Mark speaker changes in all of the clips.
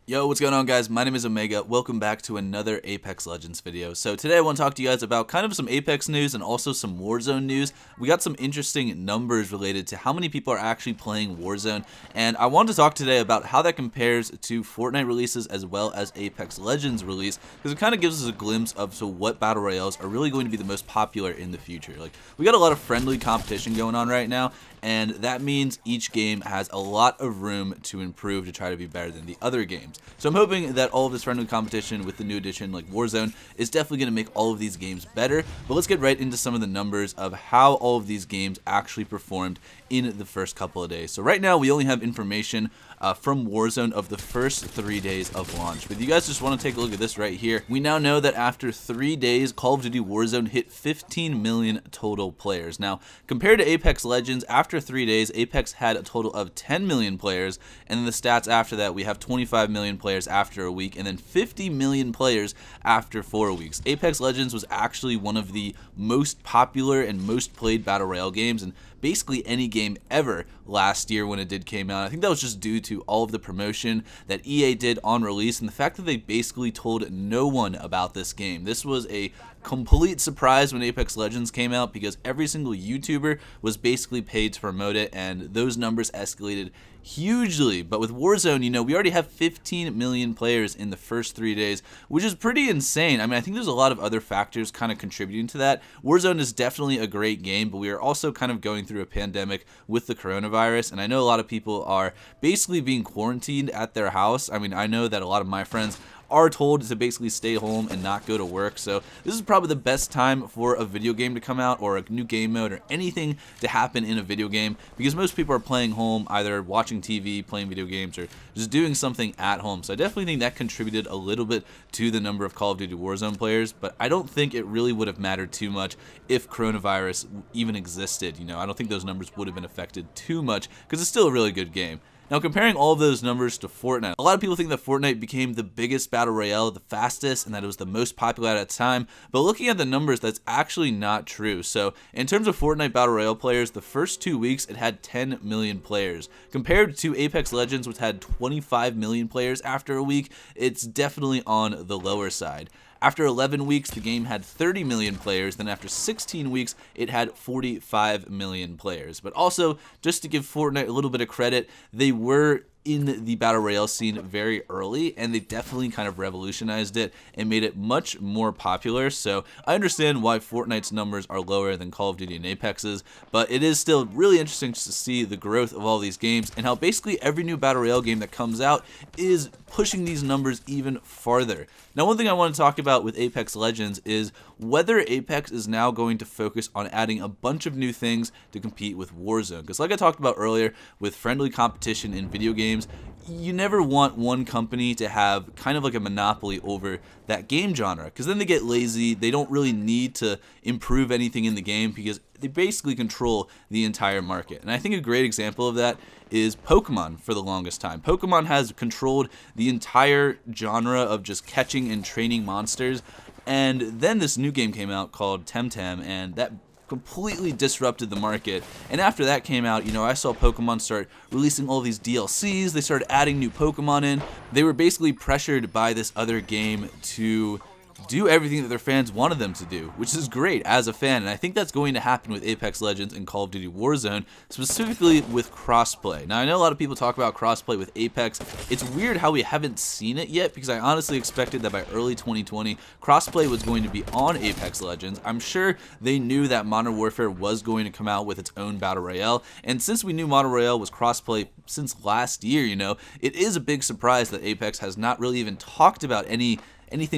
Speaker 1: Yo, what's going on, guys? My name is Omega. Welcome back to another Apex Legends video. So today I want to talk to you guys about kind of some Apex news and also some Warzone news. We got some interesting numbers related to how many people are actually playing Warzone, and I want to talk today about how that compares to Fortnite releases as well as Apex Legends release, because it kind of gives us a glimpse of what Battle Royales are really going to be the most popular in the future. Like, we got a lot of friendly competition going on right now, and that means each game has a lot of room to improve to try to be better than the other games. So I'm hoping that all of this friendly competition with the new edition like Warzone is definitely going to make all of these games better. But let's get right into some of the numbers of how all of these games actually performed in the first couple of days. So right now we only have information from Warzone of the first 3 days of launch. But if you guys just want to take a look at this right here, we now know that after 3 days, Call of Duty Warzone hit 15 million total players. Now, compared to Apex Legends, after 3 days, Apex had a total of 10 million players, and then the stats after that, we have 25 million players after a week, and then 50 million players after 4 weeks. Apex Legends was actually one of the most popular and most played Battle Royale games, and basically any game ever last year when it came out. I think that was just due to all of the promotion that EA did on release and the fact that they basically told no one about this game. This was a complete surprise when Apex Legends came out because every single YouTuber was basically paid to promote it, and those numbers escalated hugely. But with Warzone, you know, we already have 15 million players in the first 3 days, which is pretty insane. I mean, I think there's a lot of other factors kind of contributing to that. Warzone is definitely a great game, but we are also kind of going through a pandemic with the coronavirus, and I know a lot of people are basically being quarantined at their house. I mean, I know that a lot of my friends are told to basically stay home and not go to work, so this is probably the best time for a video game to come out, or a new game mode, or anything to happen in a video game, because most people are playing home, either watching TV, playing video games, or just doing something at home. So I definitely think that contributed a little bit to the number of Call of Duty Warzone players, but I don't think it really would have mattered too much if coronavirus even existed. You know, I don't think those numbers would have been affected too much, because it's still a really good game. Now, comparing all of those numbers to Fortnite, a lot of people think that Fortnite became the biggest Battle Royale, the fastest, and that it was the most popular at its time, but looking at the numbers, that's actually not true. So, in terms of Fortnite Battle Royale players, the first 2 weeks, it had 10 million players. Compared to Apex Legends, which had 25 million players after a week, it's definitely on the lower side. After 11 weeks, the game had 30 million players. Then after 16 weeks, it had 45 million players. But also, just to give Fortnite a little bit of credit, they were in the Battle Royale scene very early, and they definitely kind of revolutionized it and made it much more popular. So I understand why Fortnite's numbers are lower than Call of Duty and Apex's, but it is still really interesting just to see the growth of all these games and how basically every new Battle Royale game that comes out is pushing these numbers even farther. Now, one thing I want to talk about with Apex Legends is whether Apex is now going to focus on adding a bunch of new things to compete with Warzone. Because like I talked about earlier, with friendly competition in video games, you never want one company to have kind of like a monopoly over that game genre, because then they get lazy. They don't really need to improve anything in the game because they basically control the entire market. And I think a great example of that is Pokemon for the longest time. Pokemon has controlled the entire genre of just catching and training monsters, and then this new game came out called Temtem, and that completely disrupted the market. And after that came out, you know, I saw Pokemon start releasing all these DLCs. They started adding new Pokemon in. They were basically pressured by this other game to do everything that their fans wanted them to do, which is great as a fan, and I think that's going to happen with Apex Legends and Call of Duty Warzone, specifically with crossplay. Now, I know a lot of people talk about crossplay with Apex. It's weird how we haven't seen it yet, because I honestly expected that by early 2020, crossplay was going to be on Apex Legends. I'm sure they knew that Modern Warfare was going to come out with its own Battle Royale, and since we knew Modern Royale was crossplay since last year, you know, it is a big surprise that Apex has not really even talked about anything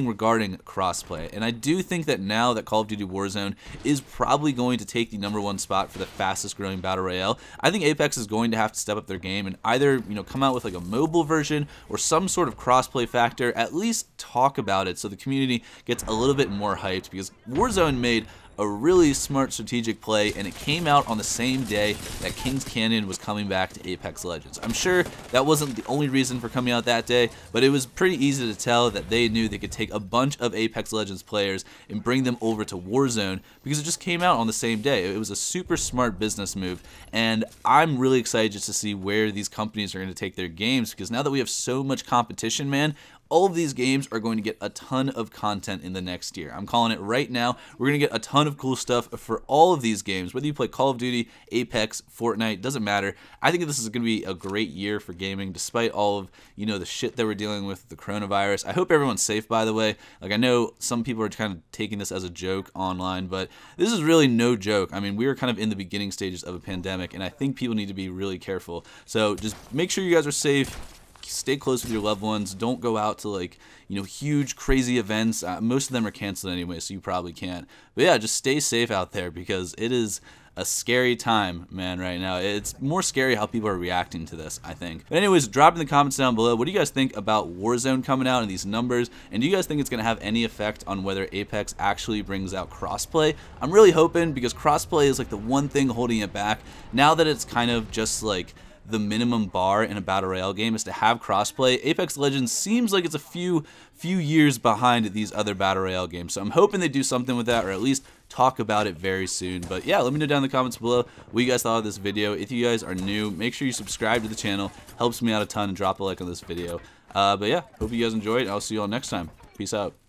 Speaker 1: regarding crossplay. And I do think that now that Call of Duty Warzone is probably going to take the #1 spot for the fastest growing Battle Royale, I think Apex is going to have to step up their game and either, you know, come out with like a mobile version or some sort of crossplay factor, at least talk about it so the community gets a little bit more hyped, because Warzone made a really smart strategic play, and it came out on the same day that Kings Canyon was coming back to Apex Legends. I'm sure that wasn't the only reason for coming out that day, but it was pretty easy to tell that they knew they could take a bunch of Apex Legends players and bring them over to Warzone because it just came out on the same day. It was a super smart business move, and I'm really excited just to see where these companies are going to take their games, because now that we have so much competition, man, all of these games are going to get a ton of content in the next year. I'm calling it right now. We're going to get a ton of cool stuff for all of these games. Whether you play Call of Duty, Apex, Fortnite, doesn't matter. I think this is going to be a great year for gaming, despite all of, the shit that we're dealing with the coronavirus. I hope everyone's safe, by the way. Like, I know some people are kind of taking this as a joke online, but this is really no joke. I mean, we are kind of in the beginning stages of a pandemic, and I think people need to be really careful. So just make sure you guys are safe. Stay close with your loved ones. Don't go out to huge crazy events. Most of them are canceled anyway, so you probably can't. But yeah, just stay safe out there, because it is a scary time, man, right now. It's more scary how people are reacting to this, I think. But anyways, drop in the comments down below. What do you guys think about Warzone coming out and these numbers? And do you guys think it's going to have any effect on whether Apex actually brings out crossplay? I'm really hoping, because crossplay is like the one thing holding it back. Now that it's kind of just like the minimum bar in a Battle Royale game is to have crossplay, Apex Legends seems like it's a few years behind these other Battle Royale games. So I'm hoping they do something with that, or at least talk about it very soon. But yeah, let me know down in the comments below what you guys thought of this video. If you guys are new, make sure you subscribe to the channel. Helps me out a ton, and drop a like on this video. But yeah, hope you guys enjoyed. I'll see you all next time. Peace out.